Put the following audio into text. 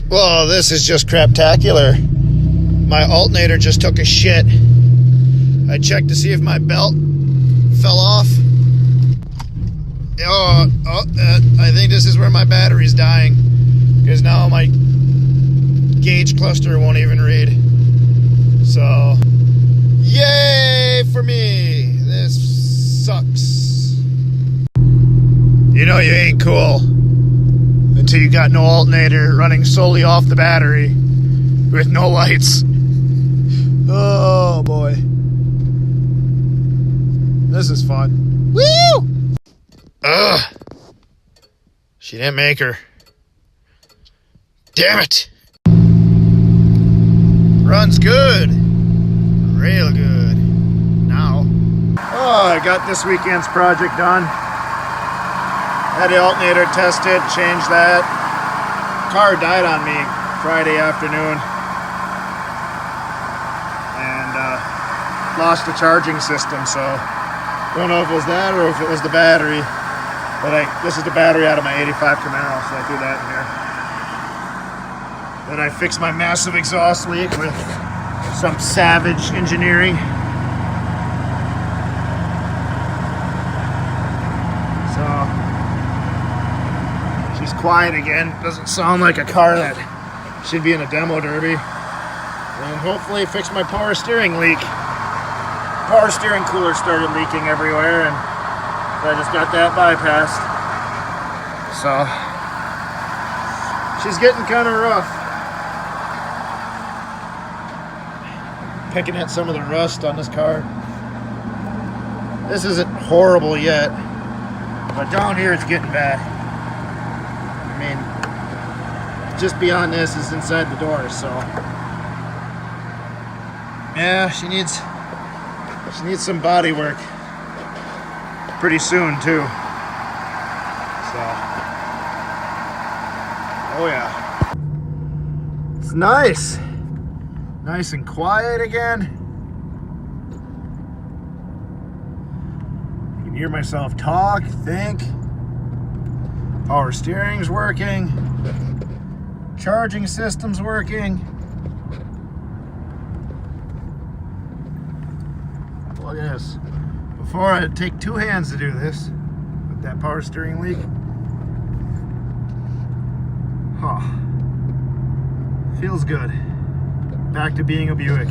Well, this is just craptacular. My alternator just took a shit. I checked to see if my belt fell off. I think this is where my battery's dying, because now my gauge cluster won't even read. So, yay for me! This sucks. You know you ain't cool until you got no alternator running solely off the battery with no lights. Oh boy. This is fun. Woo! Ugh. She didn't make her. Damn it. Runs good. Real good. Now. Oh, I got this weekend's project done. Had the alternator tested, changed that. Car died on me Friday afternoon. And lost the charging system, so don't know if it was that or if it was the battery. But this is the battery out of my 85 Camaro, so I threw that in here. Then I fixed my massive exhaust leak with some savage engineering. So she's quiet again. Doesn't sound like a car that should be in a demo derby. And hopefully fix my power steering leak. Power steering cooler started leaking everywhere, and I just got that bypassed. So she's getting kind of rough. Picking at some of the rust on this car. This isn't horrible yet, but down here it's getting bad. I mean, just beyond this is inside the door, so yeah, she needs some body work pretty soon too. So, oh yeah, it's nice and quiet again. I can hear myself talk, think. Power steering's working. Charging system's working. Look at this. Before, I'd take two hands to do this with that power steering leak. Huh. Feels good. Back to being a Buick.